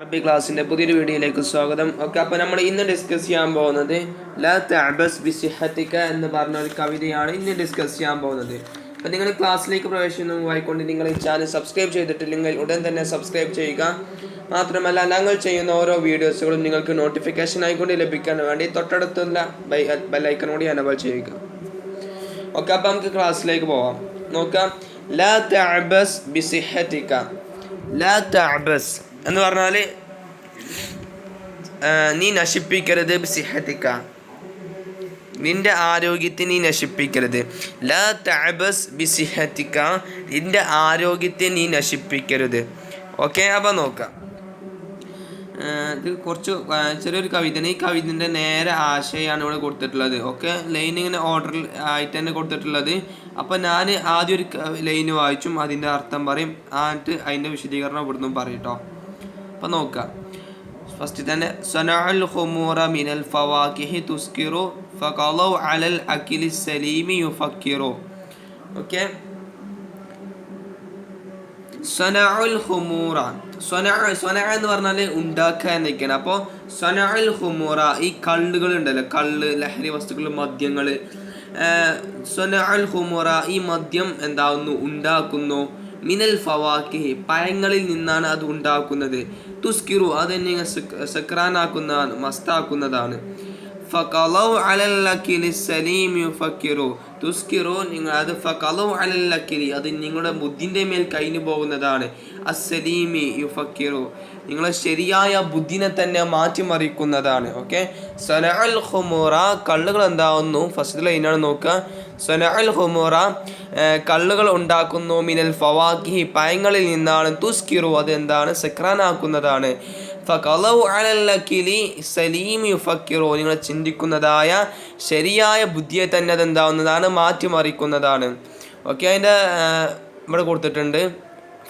അറബി ക്ലാസ്സിൻ്റെ പുതിയൊരു വീഡിയോയിലേക്ക് സ്വാഗതം. ഓക്കെ, അപ്പോൾ നമ്മൾ ഇന്ന് ഡിസ്കസ് ചെയ്യാൻ പോകുന്നത് ലാ തഅബസ് ബിസിഹത്തിക എന്ന് പറഞ്ഞ ഒരു കവിതയാണ് ഇന്ന് ഡിസ്കസ് ചെയ്യാൻ പോകുന്നത്. അപ്പോൾ നിങ്ങൾ ക്ലാസ്സിലേക്ക് പ്രവേശിക്കുന്നതുമായിക്കൊണ്ട് നിങ്ങൾ ഈ ചാനൽ സബ്സ്ക്രൈബ് ചെയ്തിട്ടില്ലെങ്കിൽ ഉടൻ തന്നെ സബ്സ്ക്രൈബ് ചെയ്യുക. മാത്രമല്ല, ഞങ്ങൾ ചെയ്യുന്ന ഓരോ വീഡിയോസുകളും നിങ്ങൾക്ക് നോട്ടിഫിക്കേഷൻ ആയിക്കൊണ്ട് ലഭിക്കാൻ വേണ്ടി തൊട്ടടുത്തുള്ള ബെല്ലൈക്കൺ കൂടി എനേബിൾ ചെയ്യുക. ഓക്കെ, അപ്പോൾ നമുക്ക് ക്ലാസ്സിലേക്ക് പോവാം. നോക്കാം. ലാ തഅബസ് ബിസിഹത്തിക. ലാ തഅബസ് എന്ന് പറഞ്ഞാൽ നീ നശിപ്പിക്കരുത്. ബിസിഹത്തിക, നിന്റെ ആരോഗ്യത്തെ നീ നശിപ്പിക്കരുത്. ലാ തഅബസ് ബിസിഹത്തിക, നിന്റെ ആരോഗ്യത്തെ നീ നശിപ്പിക്കരുത്. ഓക്കെ, അപ്പോൾ നോക്കാം. ഇത് കുറച്ച് ചെറിയൊരു കവിതയാണ്. ഈ കവിതൻ്റെ നേരെ ആശയമാണ് ഇവിടെ കൊടുത്തിട്ടുള്ളത്. ഓക്കെ, ലൈൻ ഇങ്ങനെ ഓർഡർ ആയിട്ട് തന്നെ കൊടുത്തിട്ടുള്ളത്. അപ്പോൾ ഞാൻ ആദ്യം ഒരു ലൈന് വായിച്ചും അതിൻ്റെ അർത്ഥം പറയും, എന്നിട്ട് അതിൻ്റെ വിശദീകരണം ഇവിടുന്ന് പറയും കേട്ടോ. അപ്പോൾ നോക്കാം. ഫസ്റ്റ് തന്നെ സനഉൽ ഖുമൂറ മിനൽ ഫവാകിഹി തുസ്കിറു ഫഖലൗ അലൽ അഖിലി സലീമി യുഫക്കിറു. ഓക്കെ, സനഉൽ ഖുമൂറ. സന എന്ന് പറഞ്ഞാൽ ഉണ്ടാക്കുക എന്നൊക്കെയാണ്. അപ്പോൾ സനഉൽ ഖുമൂറ, ഈ കള്ളുകൾ ഉണ്ടല്ലോ, കള്ള്, ലഹരി വസ്തുക്കൾ, മദ്യങ്ങൾ. സനഉൽ ഖുമൂറ, ഈ മദ്യം എന്താവുന്നു, ഉണ്ടാക്കുന്നു. മിനൽ ഫവാക്കിഹി, പഴങ്ങളിൽ നിന്നാണ് അത് ഉണ്ടാക്കുന്നത്. തുസ്കിറു, അതെന്നെ സക്രാനാക്കുന്നതാണ്, മസ്താക്കുന്നതാണ്. ഫഖലൗ അലൽ അഖിലി സലീം യുഫക്കിറു. തുസ്കിറു, നിങ്ങൾ അത് ഫഖലൗ അലൽ അഖിലി, അത് നിങ്ങളുടെ ബുദ്ധിൻ്റെ മേൽ കഴിഞ്ഞു പോകുന്നതാണ്. അസ്സലീമി യുഫക്കിറു, നിങ്ങളെ ശരിയായ ബുദ്ധിനെ തന്നെ മാറ്റിമറിക്കുന്നതാണ്. ഓക്കെ, സനഉൽ ഖുമൂറ, കള്ളുകൾ എന്താവുന്നു. ഫസ്റ്റ് ലൈനാണ് നോക്കുക. സനഉൽ ഖുമൂറ, കള്ളുകൾ ഉണ്ടാക്കുന്നു. മിനൽ ഫവാക്കിഹി, പഴങ്ങളിൽ നിന്നാണ്. തുസ്കിറു, അതെന്താണ്, സക്രാനാക്കുന്നതാണ്. ഫഖലൗ അലൽ അഖിലി സലീം യുഫക്കിറു, നിങ്ങൾ ചിന്തിക്കുന്നതായ ശരിയായ ബുദ്ധിയെ തന്നെ അതെന്താവുന്നതാണ്, മാറ്റിമറിക്കുന്നതാണ്. ഓക്കെ, അതിൻ്റെ ഇവിടെ കൊടുത്തിട്ടുണ്ട്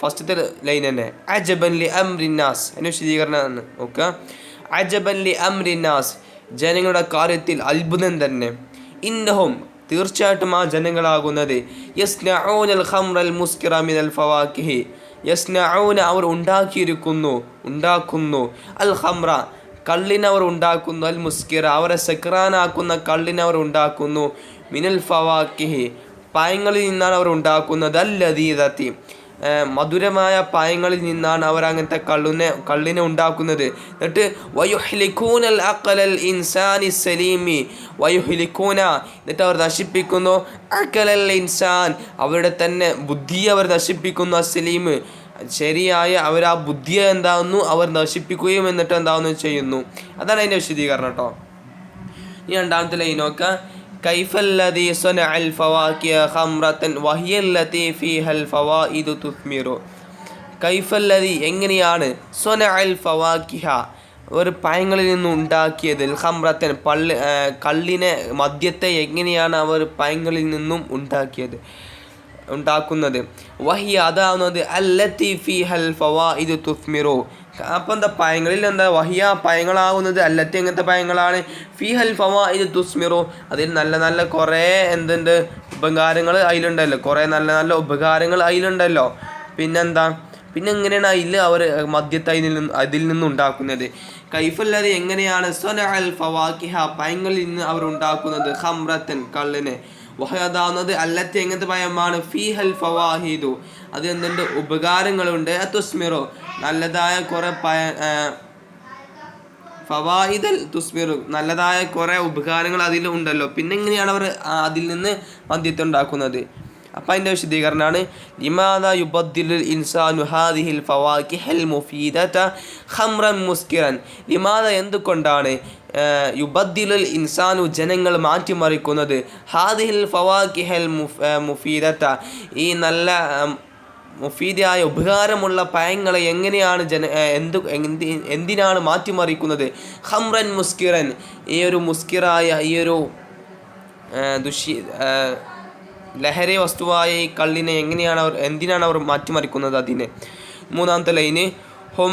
ഫസ്റ്റത്തെ ലൈൻ തന്നെ. അജബൻ ലി അംറിന്നാസ്, അതിൻ്റെ വിശദീകരണമാണ് നോക്കുക. അജബൻ ലി അംറിന്നാസ്, ജനങ്ങളുടെ കാര്യത്തിൽ അത്ഭുതം തന്നെ. ഇന്നഹും, തീർച്ചയായിട്ടും ആ ജനങ്ങളാകുന്നത്. യസ്നഊനൽ ഖംറൽ മുസ്കിറ മിനൽ ഫവാക്കിഹി, യസ്നഊന, അവർ ഉണ്ടാക്കുന്നു. അൽ ഖംറ, കള്ളിനെ അവർ ഉണ്ടാക്കുന്നു. അൽ മുസ്കിറ, അവരെ സക്രാനാക്കുന്ന കള്ളിനെ അവർ ഉണ്ടാക്കുന്നു. മിനൽ ഫവാക്കിഹി, പഴങ്ങളിൽ നിന്നാണ് അവർ ഉണ്ടാക്കുന്നത്. അൽ ലദീദത്തി, മധുരമായ പഴങ്ങളിൽ നിന്നാണ് അവർ അങ്ങനത്തെ കള്ളിനെ ഉണ്ടാക്കുന്നത്. എന്നിട്ട് വയുഹ്ലികൂനൽ അഖലൽ ഇൻസാനി സലീമി വയുഹ്ലികൂന, എന്നിട്ട് അവർ നശിപ്പിക്കുന്നു. അഖലൽ ഇൻസാൻ, അവരുടെ തന്നെ ബുദ്ധിയെ അവർ നശിപ്പിക്കുന്നു. അസ്സലീം, ശരിയായ അവർ ആ ബുദ്ധിയെ എന്താവുന്നു, അവർ നശിപ്പിക്കുകയും എന്നിട്ട് എന്താവുന്നു ചെയ്യുന്നു. അതാണ് അതിൻ്റെ വിശദീകരണം കേട്ടോ. ഈ രണ്ടാമത്തെ ലൈനൊക്കെ കൈഫല്ലദീ സനഅൽ ഫവാകിഹ ഖംറതൻ വഹിയല്ലതി ഫീഹൽ ഫവായിദു തുസ്മിറു. കൈഫല്ലദീ, എങ്ങനെയാണ്, സനഅൽ ഫവാകിഹ, ഒരു പഴങ്ങളിൽ നിന്നും ഉണ്ടാക്കിയത്. ഖംറതൻ, കള്ളിനെ, മദ്യത്തെ എങ്ങനെയാണ് അവർ പഴങ്ങളിൽ നിന്നും ഉണ്ടാക്കുന്നത്. വഹിയ, അതാവുന്നത്. അല്ലതി ഫീഹൽ ഫവായിദു തുസ്മിറു, അപ്പം എന്താ, പഴങ്ങളിൽ എന്താ, വഹിയ പഴങ്ങളാവുന്നത്. അല്ലത്തി, എങ്ങനത്തെ പഴങ്ങളാണ്. ഫീഹൽ ഫവായിദു തുസ്മിറു, അതിൽ നല്ല നല്ല കുറേ എന്തുണ്ട്, ഉപകാരങ്ങൾ അതിലുണ്ടല്ലോ, കുറേ നല്ല നല്ല ഉപകാരങ്ങൾ അതിലുണ്ടല്ലോ. പിന്നെന്താ, പിന്നെ എങ്ങനെയാണ് അവർ മദ്യത്തെ അതിൽ നിന്ന് ഉണ്ടാക്കുന്നത്. കൈഫല്ലതി, എങ്ങനെയാണ്, സനഅൽ ഫവാകിഹ, പഴങ്ങളിൽ നിന്ന് അവർ ഉണ്ടാക്കുന്നത്. ഖംറത്തൻ, കള്ളിനെ. വഹയതാവുന്നത്. അല്ലത്തി, എങ്ങനത്തെ പഴമാണ്. ഫീഹൽ ഫവാഹിദു, അത് എന്തുണ്ട്, ഉപകാരങ്ങളുണ്ട്. തുസ്മിറു, നല്ലതായ കുറേ ഫവായിദൽ തുസ്മിറു, നല്ലതായ കുറേ ഉപകാരങ്ങൾ അതിലുണ്ടല്ലോ. പിന്നെ എങ്ങനെയാണ് അവർ അതിൽ നിന്ന് മദ്യത്തെ ഉണ്ടാക്കുന്നത്. അപ്പം അതിൻ്റെ വിശദീകരണമാണ്. ലിമാദാ യുബദ്ദിലുൽ ഇൻസാനു ഹാദിഹിൽ ഫവാകിഹൽ മുഫീദത ഖംറൻ മുസ്കിറൻ. ലിമാദ, എന്തുകൊണ്ടാണ്, യുബദ്ദിലുൽ ഇൻസാനു, ജനങ്ങൾ മാറ്റിമറിക്കുന്നത്. ഹാദിഹിൽ ഫവാകിഹൽ മുഫീദത, ഈ നല്ല മുഫീദായ ഉപകാരമുള്ള പഴങ്ങളെ എങ്ങനെയാണ് എന്തിനാണ് മാറ്റിമറിക്കുന്നത്. ഖംറൻ മുസ്കിറൻ, ഈ ഒരു മുസ്കിറായ, ഈ ഒരു ലഹരി വസ്തുവായ ഈ കള്ളിനെ എന്തിനാണ് അവർ മാറ്റിമറിക്കുന്നത് അതിനെ. മൂന്നാമത്തെ ലൈന് ഹും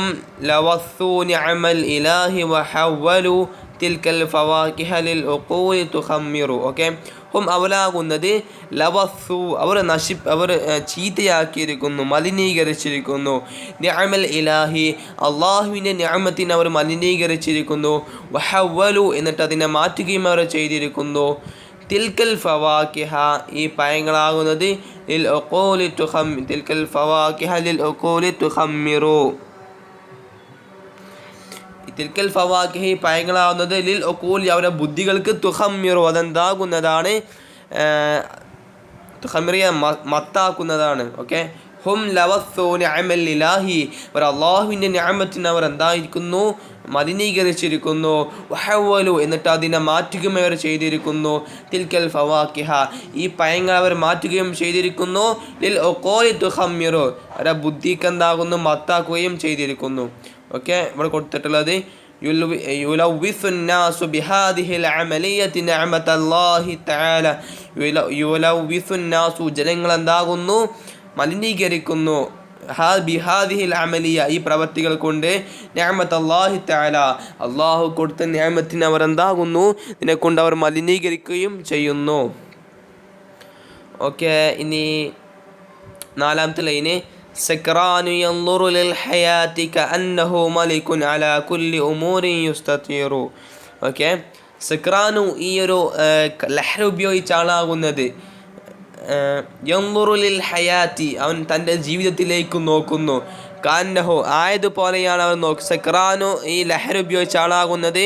ലവസ്സൂ നിഅമൽ ഇലാഹി വഹവ്വലു തിൽക്കൽ ഫവാകിഹ ലിൽ ഉഖൂലി തുഖമ്മിറു. ഓക്കെ, ഹും അവലാകുന്നത് ലവസ്സു അവർ ചീത്തയാക്കിയിരിക്കുന്നു, മലിനീകരിച്ചിരിക്കുന്നു. നിഅമൽ ഇലാഹി അള്ളാഹുവിൻ്റെ നിഅമത്തിനെ അവർ മലിനീകരിച്ചിരിക്കുന്നു. വഹവ്വലു എന്നിട്ട് അതിനെ മാറ്റുകയും അവർ ചെയ്തിരിക്കുന്നു. തിൽക്കൽ ഫവാകിഹ ഈ പഴങ്ങളാകുന്നത് ലിൽ ഉഖൂലി തിൽക്കൽ ഫവാകിഹ ലിൽ ഉഖൂലി തുഖമ്മിറു. തിൽക്കൽ ഫവാകിഹ ഈ പഴങ്ങളാവുന്നത് ലിൽ ഉഖൂൽ അവരുടെ ബുദ്ധികൾക്ക് തുഖമ്മിറു അതെന്താകുന്നതാണ്, തുഖമ്മിറിയ മത്താക്കുന്നതാണ്. ഓക്കെ, ഹും ലവസ്സൂ നിഅമൽ ഇലാഹി അവർ അള്ളാഹുവിൻ്റെ നിഅമത്തിനെ അവർ എന്തായിരിക്കുന്നു, മലിനീകരിച്ചിരിക്കുന്നു. വഹവ്വലു എന്നിട്ട് അതിനെ മാറ്റുകയും അവർ ചെയ്തിരിക്കുന്നു. തിൽക്കൽ ഫവാകിഹ ഈ പഴങ്ങൾ അവർ മാറ്റുകയും ചെയ്തിരിക്കുന്നു. ലിൽ ഉഖൂലി തുഖമ്മിറു അവരുടെ ബുദ്ധിക്ക് എന്താകുന്നു, മത്താക്കുകയും ചെയ്തിരിക്കുന്നു. ഓക്കെ, ഇവിടെ കൊടുത്തിട്ടുള്ളത് യുലവ്വിസുന്നാസു ബിഹാദിഹിൽ അമലിയത്തി നിഅമത്തല്ലാഹി തആല. യുലവ്വിസുന്നാസു ജനങ്ങൾ എന്താകുന്നു, മലിനീകരിക്കുന്നു. ബിഹാദിഹിൽ അമലിയ ഈ പ്രവർത്തികൾ കൊണ്ട് നിഅമത്തല്ലാഹി തആല അള്ളാഹു കൊടുത്ത നിഅമത്തിനെ അവർ എന്താകുന്നു, ഇതിനെ കൊണ്ട് അവർ മലിനീകരിക്കുകയും ചെയ്യുന്നു. ഓക്കെ, ഇനി നാലാമത്തെ ലൈന് സക്രാനു യൻളുറു ലിൽ ഹയാതി കഅന്നഹു മലികുൻ അലാ കുല്ലി ഉമൂരിൻ യുസ്തതിറു. ഓക്കെ, സക്രാനു ഈ ഒരു ലഹ്ർ ഉപയോഗിച്ച ആളാകുന്നത് യൻളുറു ലിൽ ഹയാതി അവൻ തൻ്റെ ജീവിതത്തിലേക്ക് നോക്കുന്നു. കഅന്നഹു ആയതുപോലെയാണ് അവൻ സക്രാനു ഈ ലഹർ ഉപയോഗിച്ച ആളാകുന്നത്.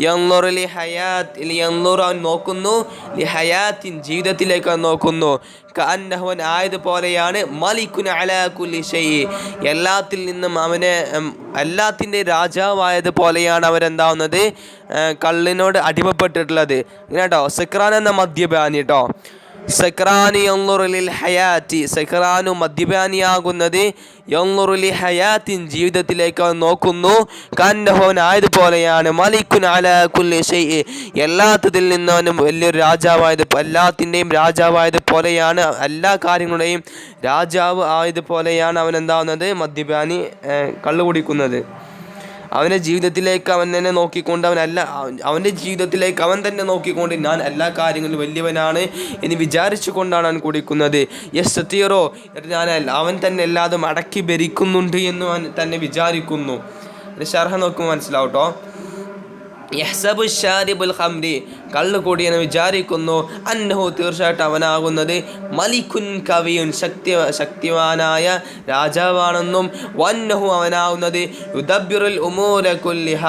യൻളുറു ലി ഹയാത്ത് യൻളുറു അവൻ നോക്കുന്നു, ലി ഹയാത്തിൻ ജീവിതത്തിലേക്ക് അവൻ നോക്കുന്നു. കഅന്നഹു അവൻ ആയതുപോലെയാണ് മലികുൻ അലാ കുല്ലി ഷൈഇ എല്ലാത്തിൽ നിന്നും അവനെ എല്ലാത്തിൻ്റെ രാജാവായതുപോലെയാണ് അവരെന്താവുന്നത്, കള്ളിനോട് അടിമപ്പെട്ടിട്ടുള്ളത്. ഇങ്ങനെ കേട്ടോ, സക്രാൻ എന്ന മദ്യപാനി കേട്ടോ. സക്രാനു യൻളുറു ലിൽ ഹയാത്തി സക്രാനു മദ്യപാനിയാകുന്നത് യൻളുറു ലി ഹയാത്തിൻ ജീവിതത്തിലേക്ക് അവൻ നോക്കുന്നു. കഅന്നഹു അവൻ ആയതുപോലെയാണ് മലികുൻ അലാ കുല്ലി ഷൈഇ എല്ലാത്തിൽ നിന്നും അവൻ വലിയൊരു രാജാവായത് എല്ലാത്തിൻ്റെയും രാജാവായതുപോലെയാണ്, എല്ലാ കാര്യങ്ങളുടെയും രാജാവ് ആയതുപോലെയാണ് അവൻ എന്താവുന്നത്, മദ്യപാനി കള്ളു കുടിക്കുന്നത്. അവൻ്റെ ജീവിതത്തിലേക്ക് അവൻ തന്നെ നോക്കിക്കൊണ്ട് അവൻ്റെ ജീവിതത്തിലേക്ക് അവൻ തന്നെ നോക്കിക്കൊണ്ട് ഞാൻ എല്ലാ കാര്യങ്ങളിലും വലിയവനാണ് എന്ന് വിചാരിച്ചു കൊണ്ടാണ് അവൻ കുടിക്കുന്നത്. യെസ് തീറോ ഞാൻ അവൻ തന്നെ എല്ലാതും അടക്കി ഭരിക്കുന്നുണ്ട് എന്ന് അവൻ തന്നെ വിചാരിക്കുന്നു. ഷർഹ നോക്കുമ്പോൾ മനസ്സിലാവും കേട്ടോ. യഹ്സബു ഷാരിബുൽ ഖംരി കള്ളു കൂടിയെന്ന് വിചാരിക്കുന്നു. അന്നഹു തീർച്ചയായിട്ടും അവനാകുന്നത് മലിക്കുൻ കവിയുൻ ശക്തിവാനായ രാജാവാണെന്നും വന്നഹു അവനാകുന്നത് യുദബ്ബിറുൽ ഉമൂര കുല്ലിഹ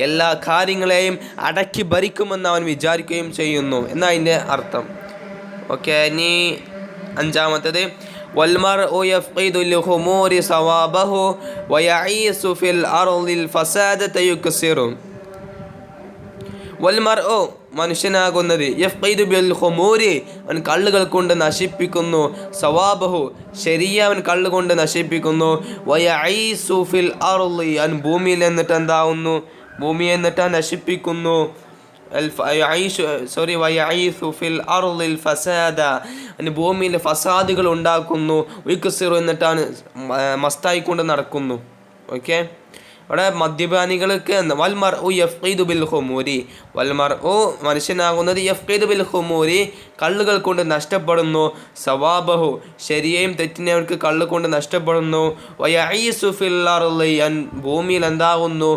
എല്ലാ കാര്യങ്ങളെയും അടക്കി ഭരിക്കുമെന്ന് അവൻ വിചാരിക്കുകയും ചെയ്യുന്നു എന്നാണ് അതിൻ്റെ അർത്ഥം. ഓക്കെ, ഇനി അഞ്ചാമത്തത് വൽമർഉ യഫ്ഖിദു ലിഖുമൂരി സവാബഹു വയഈസു ഫിൽ അർളിൽ ഫസാദത യുക്സിറു. വൽമർഉ മനുഷ്യനാകുന്നത് യഫ്ഖിദു ബിൽ ഖുമൂരി അവൻ കള്ളുകൾ കൊണ്ട് നശിപ്പിക്കുന്നു. സവാബഹു ശരിയ അവൻ കള്ളുകൊണ്ട് നശിപ്പിക്കുന്നു. വയഈസു ഫിൽ അർളി അവൻ ഭൂമിയിൽ എന്നിട്ട് എന്താവുന്നു, ഭൂമിയെ എന്നിട്ട് നശിപ്പിക്കുന്നു. വയഈസു ഫിൽ അർളിൽ ഫസാദ അവൻ ഭൂമിയിൽ ഫസാദുകൾ ഉണ്ടാക്കുന്നു. യുക്സിറു എന്നിട്ടാണ് മസ്തായിക്കൊണ്ട് നടക്കുന്നു. ഓക്കെ, അവിടെ മദ്യപാനികൾക്ക് വൽമർഉ യഫ്ഖിദു ബിൽ ഖുമൂരി വൽമർഉ മനുഷ്യനാകുന്നത് യഫ്ഖിദു ബിൽ ഖുമൂരി കള്ളുകൾ കൊണ്ട് നഷ്ടപ്പെടുന്നു. സവാബഹു ശരിയെയും തെറ്റിനെയും അവർക്ക് കള്ളു കൊണ്ട് നഷ്ടപ്പെടുന്നു. വയഈസു ഫിൽ അർളി ഭൂമിയിൽ എന്താകുന്നു,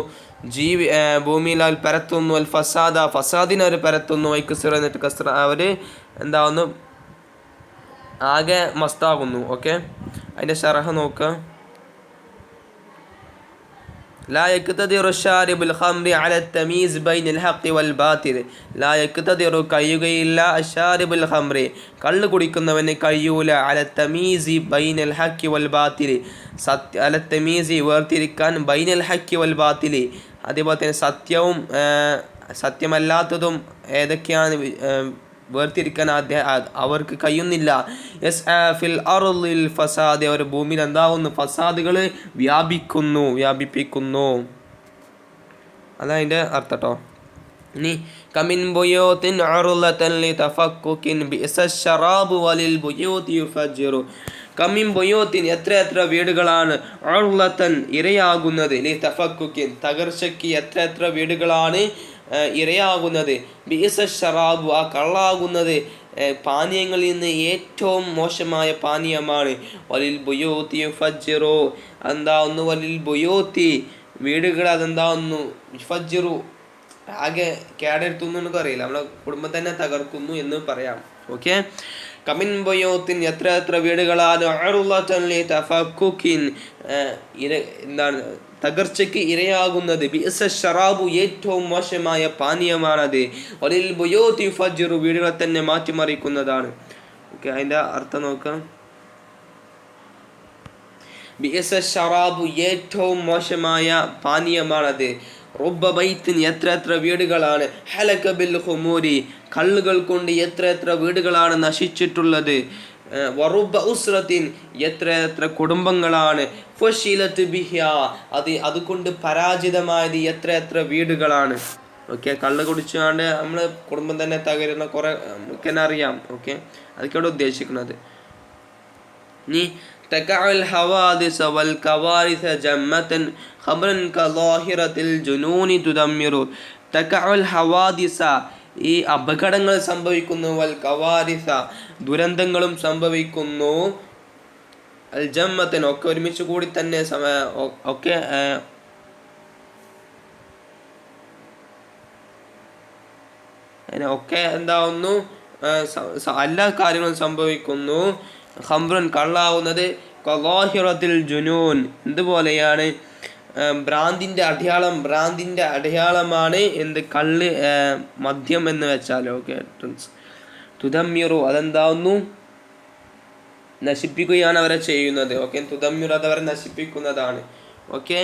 ഭൂമിയിൽ അവർ പരത്തുന്നു. അൽ ഫസാദ ഫസാദിനെ അവർ പരത്തുന്നു. വൈക്കുസിറ എന്നിട്ട് കസ്റ അവർ എന്താകുന്നു, ആകെ മസ്താകുന്നു. ഓക്കെ, അതിൻ്റെ ഷറഹ നോക്കുക. لا يقتدر الشارب الخمر على التمييز بين الحق والباطل لا يقتدر കഴിയുകയില്ല الشارب الخمر കള്ള് കുടിക്കുന്നവന് കഴിയൂല على التمييز بين الحق والباطل على التمييز വേർതിരിക്കാൻ بين الحق والباطل അതേപോലെ തന്നെ സത്യവും സത്യമല്ലാത്തതും ഏതൊക്കെയാണ് വേർതിരിക്കാൻ അവർക്ക് കഴിയുന്നില്ല. ഫിൽ അർളിൽ ഫസാദ് അവർ ഭൂമിയിൽ എന്താകുന്നു, ഫസാദുകൾ വ്യാപിപ്പിക്കുന്നു. അതതിൻ്റെ അർത്ഥം കേട്ടോ. ഇനി കമിൻ ബുയൂത്തിൻ അർളതൻ ലിതഫക്കുകിൻ ബിഅസ ശറാബു വലിൽ ബുയൂത്തി യുഫജ്ജിറു കമ്മിൻ ബൊയോത്തിൻ എത്ര വീടുകളാണ് ഉർളത്തൻ ഇരയാകുന്നത് ലി തഫക്കുക്കിൻ തകർച്ചയ്ക്ക് എത്ര വീടുകളാണ് ഇരയാകുന്നത്. ബിഇസ ഷറാബു ആ കള്ളാകുന്നത് പാനീയങ്ങളിൽ നിന്ന് ഏറ്റവും മോശമായ പാനീയമാണ്. വലിൽ ബുയൂത്തി ഫജ്ജിറു എന്താവുന്നു വലിൽ ബുയൂത്തി വീടുകൾ അതെന്താവുന്നു ഫജ്ജിറു ആകെ കേടെടുത്തുന്നു എന്നൊക്കെ അറിയില്ല, നമ്മളെ കുടുംബം തന്നെ തകർക്കുന്നു എന്ന് പറയാം. ഓക്കെ, കമിൻ ബൊയോത്തിൻ എത്ര വീടുകളാണ് എന്താണ് തകർച്ചയ്ക്ക് ഇരയാകുന്നത്. ബിഇസ ഷറാബു ഏറ്റവും മോശമായ പാനീയമാണത്. വലിൽ ബുയൂത്തി ഫജ്ജിറു വീടുകളെ തന്നെ മാറ്റിമറിക്കുന്നതാണ്. ഓക്കെ, അതിൻ്റെ അർത്ഥം നോക്കാം. ബിഇസ ഷറാബു ഏറ്റവും മോശമായ പാനീയമാണത്. റുബ്ബ ബൈത്തിൻ എത്ര വീടുകളാണ് ഹലക ബിൽ ഖുമൂരി കള്ളുകൾ കൊണ്ട് എത്ര വീടുകളാണ് നശിച്ചിട്ടുള്ളത്. വറുബ്ബ ഉസ്റത്തിൻ എത്ര കുടുംബങ്ങളാണ് ഫശിലത് ബിഹ അതുകൊണ്ട് പരാജിതമായത് എത്ര വീടുകളാണ്. ഓക്കെ, കള്ള് കുടിച്ചുകൊണ്ട് നമ്മള് കുടുംബം തന്നെ തകരുന്ന കുറെ നമുക്ക് തന്നെ അറിയാം. ഓക്കെ, അതൊക്കെയാണ് ഉദ്ദേശിക്കുന്നത്. ഇനി തകഅൽ ഹവാദിസ വൽ കവാരിസ ജമ്മതൻ ഖബ്റൻ കളാഹിറത്തിൽ ജുനൂനി തുദമ്മിറു. തകഅൽ ഹവാദിസ ഈ അപകടങ്ങൾ സംഭവിക്കുന്നു, വൽ കവാരിസ ദുരന്തങ്ങളും സംഭവിക്കുന്നു, അൽ ജമ്മതൻ ഒക്കെ ഒരുമിച്ച് കൂടി തന്നെ ഒക്കെ ഒക്കെ എന്താവുന്നു എല്ലാ കാര്യങ്ങളും സംഭവിക്കുന്നു. ഖംറുൻ കള്ളാവുന്നത് കളാഹിറത്തിൽ ജുനൂൻ എന്തുപോലെയാണ് ഭ്രാന്തിൻ്റെ അടയാളമാണ് എന്ത് കള്ള് മദ്യം എന്ന് വെച്ചാൽ. ഓക്കെ, തുദമ്മിറു അതെന്താവുന്നു നശിപ്പിക്കുകയാണ് അവരെ ചെയ്യുന്നത്. ഓക്കെ, തുദമ്മിറു അതവരെ നശിപ്പിക്കുന്നതാണ്. ഓക്കെ,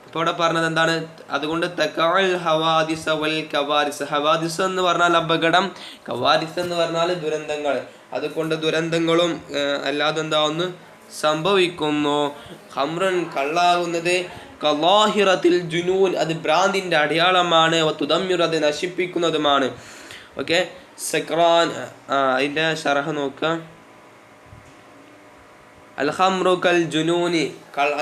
ഇപ്പോൾ ഇവിടെ പറഞ്ഞത് എന്താണ്? അതുകൊണ്ട് തകഅൽ ഹവാദിസ വൽ കവാരിസ്. ഹവാദിസ് എന്ന് പറഞ്ഞാൽ അപകടം, കവാരിസ് എന്ന് പറഞ്ഞാൽ ദുരന്തങ്ങൾ. അതുകൊണ്ട് ദുരന്തങ്ങളും അല്ലാതെ എന്താവുന്നു സംഭവിക്കുന്നു. ഖംറൻ കള്ളാകുന്നത് കളാഹിറത്തിൽ ജുനൂൻ അത് ഭ്രാന്തിൻ്റെ അടയാളമാണ്. തുദമ്മിറു അത് നശിപ്പിക്കുന്നതുമാണ്. ഓക്കെ, സക്രാൻ അതിൻ്റെ ശറഹ് നോക്കാം. അൽഹംറു കൽ ജുനൂനി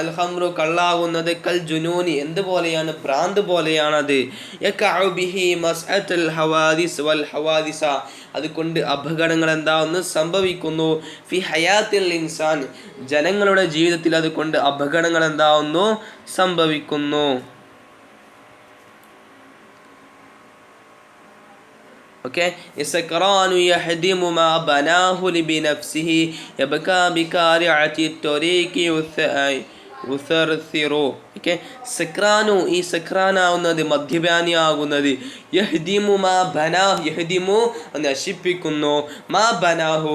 അൽഹംറു കള്ളാകുന്നത് കൽ ജുനൂനി എന്തുപോലെയാണ് ഭ്രാന്ത് പോലെയാണത്. യഖഉ ബിഹി മസ്അത്തുൽ ഹവാദിസ് വൽ ഹവാദിസ അതുകൊണ്ട് അപകടങ്ങൾ എന്താവുന്നു സംഭവിക്കുന്നു. ഫി ഹയാത്തിൽ ഇൻസാൻ ജനങ്ങളുടെ ജീവിതത്തിൽ അതുകൊണ്ട് അപകടങ്ങൾ എന്താവുന്നു സംഭവിക്കുന്നു. ഓക്കെ, ഇസ്കറാനു യഹ്ദിമു മാ ബനാഹു ബിനഫ്സിഹി യബ്കാ ബികാരിഅതി ത്വരീഖി ഉസർസിറു. ഓക്കെ, സക്രാനു ഈ സക്രാനാവുന്നത് മദ്യപാനിയാകുന്നത്. യഹ്ദിമു മാ ബനാഹു യഹ്ദിമു നശിപ്പിക്കുന്നു. മാ ബനാഹു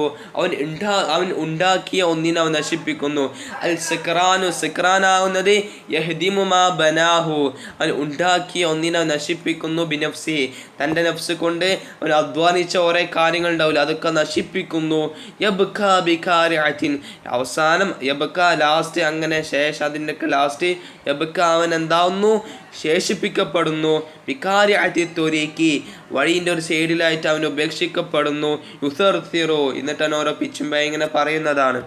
അവൻ ഉണ്ടാക്കിയ ഒന്നിനെ അവൻ നശിപ്പിക്കുന്നു. അൽ സക്രാനു സക്രാനാവുന്നത് യഹ്ദിമു മാ ബനാഹു അവൻ ഉണ്ടാക്കിയ ഒന്നിനെ അവൻ നശിപ്പിക്കുന്നു. ബിനഫ്സി തൻ്റെ നഫ്സ് കൊണ്ട് അവൻ അധ്വാനിച്ച ഓരോ കാര്യങ്ങൾ ഉണ്ടാവില്ല അതൊക്കെ നശിപ്പിക്കുന്നു. യബ്കാ ബികാരിഅത്തിൻ അവസാനം യബ്കാ ലാസ്റ്റ് അങ്ങനെ ശേഷം അതിൻ്റെയൊക്കെ ലാസ്റ്റ് യബ്കാ അവൻ എന്താവുന്നു ശേഷിപ്പിക്കപ്പെടുന്നു. ബികാരിഅത്തി ത്വരീഖി വഴിൻ്റെ ഒരു സൈഡിലായിട്ട് അവൻ ഉപേക്ഷിക്കപ്പെടുന്നു. യുസർസിറു എന്നിട്ട് അവൻ ഓരോ പിച്ചുമ്പ ഇങ്ങനെ പറയുന്നതാണ്.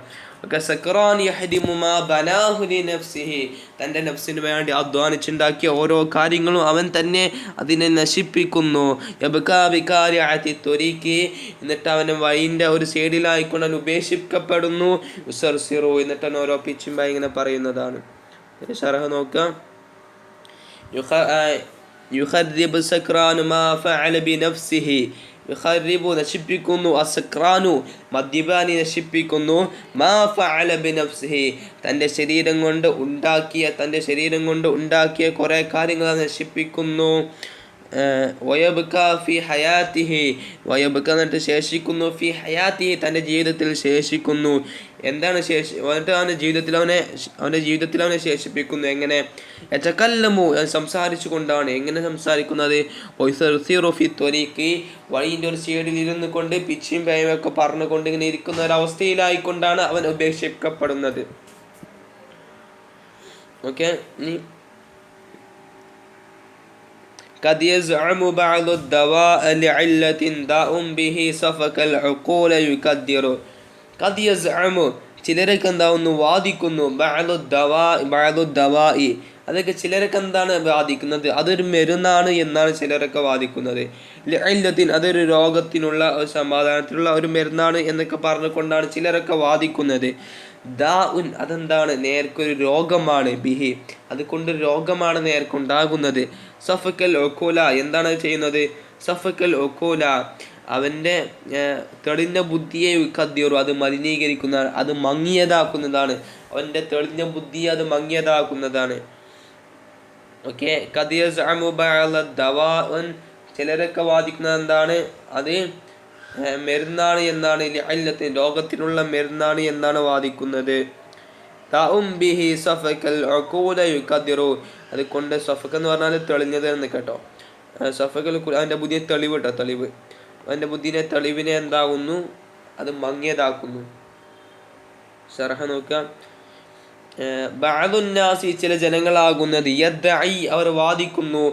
ഓക്കെ, സക്റാൻ യഹ്ദിമു മാ ബനാഹു ലിനഫ്സിഹി തൻ്റെ നഫ്സിന് വേണ്ടി അധ്വാനിച്ചുണ്ടാക്കിയ ഓരോ കാര്യങ്ങളും അവൻ തന്നെ അതിനെ നശിപ്പിക്കുന്നു. യബ്കാ ബികാരിഅത്തി ത്വരീഖി എന്നിട്ട് അവൻ വഴിൻ്റെ ഒരു സൈഡിലായിക്കൊണ്ട് അവൻ ഉപേക്ഷിക്കപ്പെടുന്നു. യുസർസിറു എന്നിട്ട് അവൻ ഓരോ പിച്ചുമ്പ ഇങ്ങനെ പറയുന്നതാണ്. ശറഹ് നോക്കാം. യുഖർരിബു സക്രാനു മാ ഫഅല ബിനഫ്സിഹി യുഖർരിബു നശിപ്പിക്കുന്നു. അസക്രാനു മദ്യപാനി നശിപ്പിക്കുന്നു. മാ ഫഅല ബിനഫ്സിഹി തൻ്റെ ശരീരം കൊണ്ട് ഉണ്ടാക്കിയ കുറേ കാര്യങ്ങൾ നശിപ്പിക്കുന്നു. വയബ്കാ ഫി ഹയാത്തിഹി വയബ്കാ എന്നിട്ട് ശേഷിക്കുന്നു. ഫി ഹയാത്തിഹി തൻ്റെ ജീവിതത്തിൽ ശേഷിക്കുന്നു. എന്താണ് എന്നിട്ട് അവൻ്റെ ജീവിതത്തിൽ അവനെ ശേഷിപ്പിക്കുന്നു. എങ്ങനെ? യതകല്ലമു സംസാരിച്ചു കൊണ്ടാണ്. എങ്ങനെ സംസാരിക്കുന്നത്? വയുസർസിറു ഫി ത്വരീഖി വഴിൻ്റെ ഒരു സൈഡിൽ ഇരുന്നു കൊണ്ട് പിച്ചിയും പേയൊക്കെ പറഞ്ഞുകൊണ്ട് ഇങ്ങനെ ഇരിക്കുന്ന ഒരവസ്ഥയിലായിക്കൊണ്ടാണ് അവൻ ഉപേക്ഷിക്കപ്പെടുന്നത്. ഓക്കെ, قد يزعم بعض الدواء لعلة داء به سفك العقول يكدر. قد يزعم ചിലരൊക്കെ എന്താവുന്നു വാദിക്കുന്നു ബഅദുദ്ദവാഇ അതൊക്കെ ചിലരൊക്കെ എന്താണ് വാദിക്കുന്നത് അതൊരു മരുന്നാണ് എന്നാണ് ചിലരൊക്കെ വാദിക്കുന്നത്. ലിഇല്ലത്തിൻ അതൊരു രോഗത്തിനുള്ള സമാധാനത്തിനുള്ള ഒരു മരുന്നാണ് എന്നൊക്കെ പറഞ്ഞുകൊണ്ടാണ് ചിലരൊക്കെ വാദിക്കുന്നത്. ദാഉൻ അതെന്താണ് നേർക്കൊരു രോഗമാണ്, ബിഹി അതുകൊണ്ട് രോഗമാണ് നേർക്കുണ്ടാകുന്നത്. സഫക്കൽ ഒക്കൂല എന്താണ് ചെയ്യുന്നത്, സഫക്കൽ ഒക്കൂല അവൻ്റെ തെളിഞ്ഞ ബുദ്ധിയെ യുക്കദ്ദിറു അത് മലിനീകരിക്കുന്ന അത് മങ്ങിയതാക്കുന്നതാണ്, അവൻ്റെ തെളിഞ്ഞ ബുദ്ധിയെ അത് മങ്ങിയതാക്കുന്നതാണ്. ഓക്കെ ചിലരൊക്കെ വാദിക്കുന്നത് എന്താണ് അത് മരുന്നാണ് എന്നാണ്, ലിഅല്ലത്തിൻ രോഗത്തിനുള്ള മരുന്നാണ് എന്നാണ് വാദിക്കുന്നത്. അതുകൊണ്ട് സഫക്ക് എന്ന് പറഞ്ഞാൽ തെളിഞ്ഞത് എന്ന് കേട്ടോ, സഫക്കൽ അതിൻ്റെ ബുദ്ധിയെ തെളിവ് കേട്ടോ, തെളിവ് അവൻ്റെ ബുദ്ധിനെ തെളിവിനെ എന്താകുന്നു അത് മങ്ങിയതാക്കുന്നു. ശർഹ നോക്കാം. ബഅദുന്നാസി ചില ജനങ്ങളാകുന്നത് യദ്ദഇ അവർ വാദിക്കുന്നു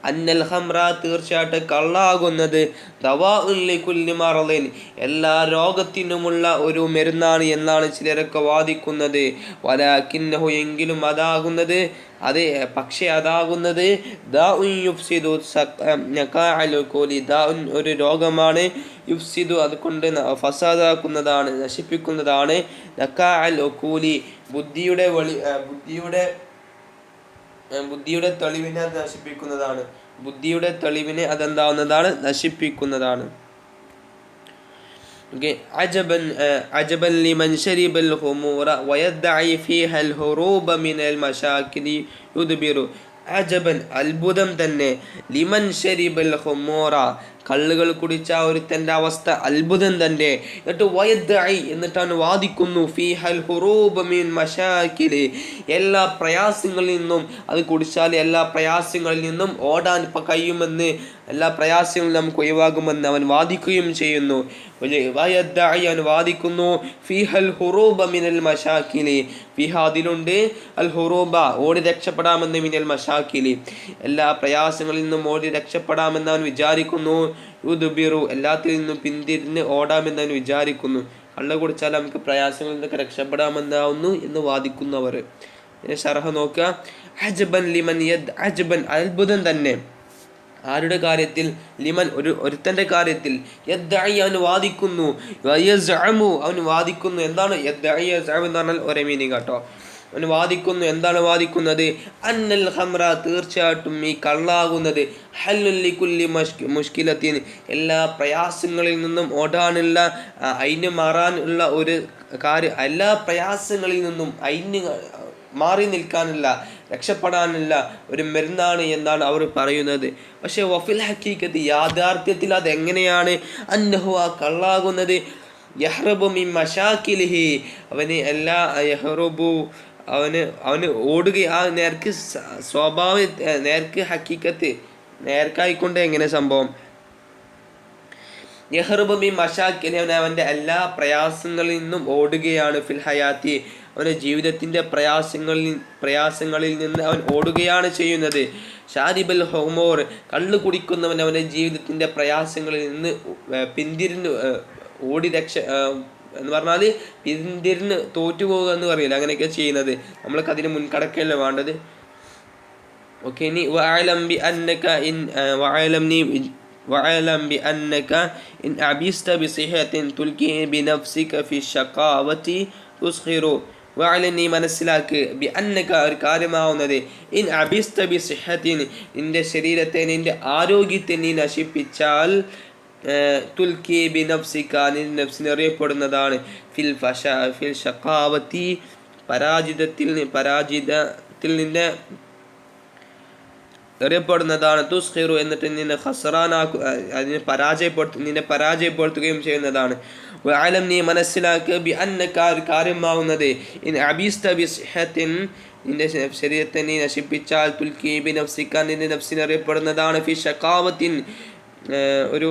അന്നൽ ഖംറ തീർച്ചയായിട്ടും കള്ളാകുന്നത് ദവാഉൻ ലികുല്ലി മറളിൻ എല്ലാ രോഗത്തിനുമുള്ള ഒരു മരുന്നാണ് എന്നാണ് ചിലരൊക്കെ വാദിക്കുന്നത്. വലാകിന്നഹു എങ്കിലും അതാകുന്നത് അത് പക്ഷേ അതാകുന്നത് ദാഉൻ യുഫ്സിദു നഖാഅൽ ഖുലി ദാഉൻ ഒരു രോഗമാണ്, യുഫ്സിദു അതുകൊണ്ട് ഫസാദാക്കുന്നതാണ് നശിപ്പിക്കുന്നതാണ്, നഖാഅൽ ഖുലി ബുദ്ധിയുടെ തെളിവിനെ അത് നശിപ്പിക്കുന്നതാണ്, ബുദ്ധിയുടെ തെളിവിനെ അതെന്താവുന്നതാണ് നശിപ്പിക്കുന്നതാണ്. അജബൻ ലിമൻ ശരിബൽ ഖുമൂറ വയദ്ദഇ ഫീഹൽ ഹുറൂബ മിനൽ മശാകിലി യുദ്ബിറു അജബൻ അത്ഭുതം തന്നെ, ലിമൻ ശരിബൽ ഖുമൂറ കള്ളുകൾ കുടിച്ച ഒരുത്തൻ്റെ അവസ്ഥ അത്ഭുതം തന്നെ. എന്നിട്ട് വയദ്ദഇ എന്നിട്ടാണ് വാദിക്കുന്നു ഫീഹൽ ഹുറൂബ മിൻ മശാകിലി എല്ലാ പ്രയാസങ്ങളിൽ നിന്നും അത് കുടിച്ചാൽ എല്ലാ പ്രയാസങ്ങളിൽ നിന്നും ഓടാൻ കഴിയുമെന്ന്, എല്ലാ പ്രയാസങ്ങളും നമുക്ക് ഒഴിവാകുമെന്ന് അവൻ വാദിക്കുകയും ചെയ്യുന്നു. വയദ്ദഇ അവൻ വാദിക്കുന്നു ഫീഹൽ ഹുറൂബ മിനൽ മശാകിലി ഫിഹ അതിലുണ്ട് അൽ ഹുറൂബ ഓടി രക്ഷപ്പെടാമെന്ന്, മിനൽ മശാകിലി എല്ലാ പ്രയാസങ്ങളിൽ നിന്നും ഓടി രക്ഷപ്പെടാമെന്ന് അവൻ വിചാരിക്കുന്നു. യുദ്ബിറു എല്ലാത്തിൽ നിന്നും പിന്തിരിഞ്ഞ് ഓടാമെന്ന് അവൻ വിചാരിക്കുന്നു. കള്ള് കുടിച്ചാൽ നമുക്ക് പ്രയാസങ്ങളിൽ നിന്നൊക്കെ രക്ഷപ്പെടാമെന്നാവുന്നു എന്ന് വാദിക്കുന്നവർ. ശർഹ നോക്കുക. അജബൻ ലിമൻ അജബൻ അത്ഭുതം തന്നെ ആരുടെ കാര്യത്തിൽ, ലിമൻ ഒരുത്തൻ്റെ കാര്യത്തിൽ, യദ്ദഇ അവൻ വാദിക്കുന്നു, വയസ്അമു അവൻ വാദിക്കുന്നു. എന്താണ് യദ്ദഇ യസ്അമു എന്ന് പറഞ്ഞാൽ ഒരേ മീനിങ് കേട്ടോ. അവൻ വാദിക്കുന്നു, എന്താണ് വാദിക്കുന്നത്, അന്നൽ ഖംറ തീർച്ചയായിട്ടും ഈ കള്ളാകുന്നത് ഹല്ലുൽ ലികുല്ലി മുഷ്കിലത്തിൻ എല്ലാ പ്രയാസങ്ങളിൽ നിന്നും ഓടാനുള്ള അതിന് മാറാനുള്ള ഒരു കാര്യം, എല്ലാ പ്രയാസങ്ങളിൽ നിന്നും അതിന് മാറി നിൽക്കാനുള്ള രക്ഷപ്പെടാനുള്ള ഒരു മരുന്നാണ് എന്നാണ് അവർ പറയുന്നത്. പക്ഷേ വഫിൽ ഹഖീഖത്തി യാഥാർത്ഥ്യത്തിൽ അതെങ്ങനെയാണ്, അന്നഹു ആ കള്ളാകുന്നത് യഹ്റബു മിൻ മശാകിലിഹി അവന് എല്ലാ യഹ്റബു അവന് ഓടുക ആ നേർക്ക് നേർക്ക് ഹഖീഖത്ത് നേർക്കായിക്കൊണ്ട് എങ്ങനെ സംഭവം യഹ്റബു മിൻ മശാകിലിഹി അവൻ്റെ എല്ലാ പ്രയാസങ്ങളിൽ നിന്നും ഓടുകയാണ്, ഫിൽ ഹയാത്തി അവൻ്റെ ജീവിതത്തിൻ്റെ പ്രയാസങ്ങളിൽ നിന്ന് അവൻ ഓടുകയാണ് ചെയ്യുന്നത്. ഷാരിബൽ ഹുമൂർ കള്ളു കുടിക്കുന്നവൻ അവൻ്റെ ജീവിതത്തിൻ്റെ പ്രയാസങ്ങളിൽ നിന്ന് പിന്തിരിഞ്ഞ് ഓടി എന്ന് പറഞ്ഞാൽ പിന്തിരിഞ്ഞ് തോറ്റുപോകുക എന്ന് പറയില്ല, അങ്ങനെയൊക്കെ ചെയ്യുന്നത്. നമ്മൾക്ക് അതിന് മുൻകടക്കല്ലേ വേണ്ടത്. ഓക്കെ, ഇനി വഅലം ബിഅന്നക ഇൻ അബിസ്ത ബിസിഹത്തിൻ തുൽകി ബിനഫ്സിക ഫി ശഖാവതി തുസ്ഖിറു വഅലം നീ മനസ്സിലാക്ക് ബിഅന്നക ഒരു കാര്യമാവുന്നത് ഇൻ അബിസ്ത ബിസിഹത്തിൻ നിന്റെ ശരീരത്തെ നിന്റെ ആരോഗ്യത്തെ നീ നശിപ്പിച്ചാൽ തുൽക്കി ബിനഫ്സിക നിന്റെ നഫ്സിനെ അറിയപ്പെടുന്നതാണ് ഫിൽ ശഖാവതി പരാജിതത്തിൽ നിന്നെ അറിയപ്പെടുന്നതാണ്. തുസ്ഖിറു എന്നിട്ട് നിന്നെ അതിനെ പരാജയപ്പെടുത്തുകയും ചെയ്യുന്നതാണ്. വഅലം നീ മനസ്സിലാക്കുക ബിഅന്നക ഒരു കാര്യമാവുന്നത് ഇൻ അബിസ്ത ബിസിഹത്തിൻ നിന്റെ ശരീരത്തെ നീ നശിപ്പിച്ചാൽ തുൽക്കി ബിനഫ്സിക നിന്റെ നഫ്സിനെ അറിയപ്പെടുന്നതാണ് ഫി ശഖാവത്തിൻ ഒരു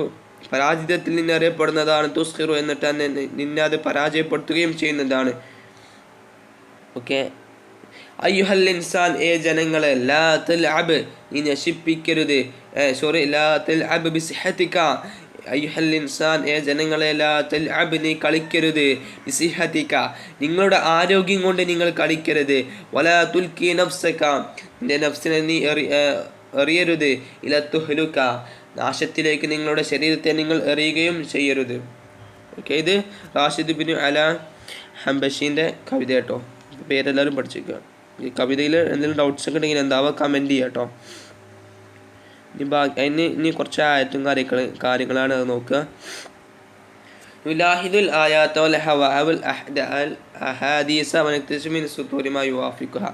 പരാജിതത്തിൽ നിന്ന് അറിയപ്പെടുന്നതാണ്. തുസ്ഖിറു എന്നിട്ട് നിന്നെ അത് പരാജയപ്പെടുത്തുകയും ചെയ്യുന്നതാണ്. ഓക്കെ, അയ്യുഹൽ ഇൻസാൻ ജനങ്ങളെ ലാ തൽഅബ് നീ നശിപ്പിക്കരുത്, ലാ തൽഅബ് ബിസിഹതിക അയ്യുഹൽ ഇൻസാൻ, ജനങ്ങളെ, ലാ തൽഅബ്, നീ കളിക്കരുത്, ബിസിഹതിക, നിങ്ങളുടെ ആരോഗ്യം കൊണ്ട് നിങ്ങൾ കളിക്കരുത്, വലാ തുൽക്കി നഫ്സക, നിന്റെ നഫ്സിനെ നീ എറിയരുത്, ഇല തുഹ്ലുക, നാശത്തിലേക്ക് നിങ്ങളുടെ ശരീരത്തെ നിങ്ങൾ എറിയുകയും ചെയ്യരുത്. ഓക്കെ, ഇത് റാഷിദ് ബിൻ അല ഹംബഷീൻ്റെ കവിത കേട്ടോ. പേരെല്ലാവരും പഠിച്ചേക്കുക. ഈ കവിതയിൽ എന്തെങ്കിലും ഡൗട്ട്സ് ഒക്കെ ഉണ്ടെങ്കിൽ എന്താവുക കമൻറ്റ് ചെയ്യുക കേട്ടോ. ഇനി കുറച്ച് ആയത്തും കാര്യങ്ങളാണ് അത് നോക്കുക. യുലാഹിദുൽ ആയാത വൽ ഹവാഅൽ അഹാദീസ വനക്തശി മിൻ സുതൂരി മാ യുവാഫിഖുഹ.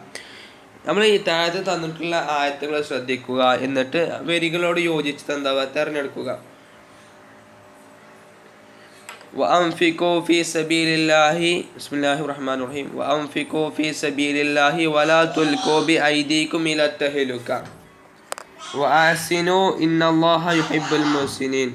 നമ്മൾ ഈ താഴത്ത് തന്നിട്ടുള്ള ആയത്തുകൾ ശ്രദ്ധിക്കുക, എന്നിട്ട് വരികളോട് യോജിച്ചത് എന്താവുക തിരഞ്ഞെടുക്കുക. وأنفقوا في سبيل الله بسم الله الرحمن الرحيم وأنفقوا في سبيل الله ولا تلقوا بأيديكم إلى التهلكة وأحسنوا إن الله يحب المحسنين.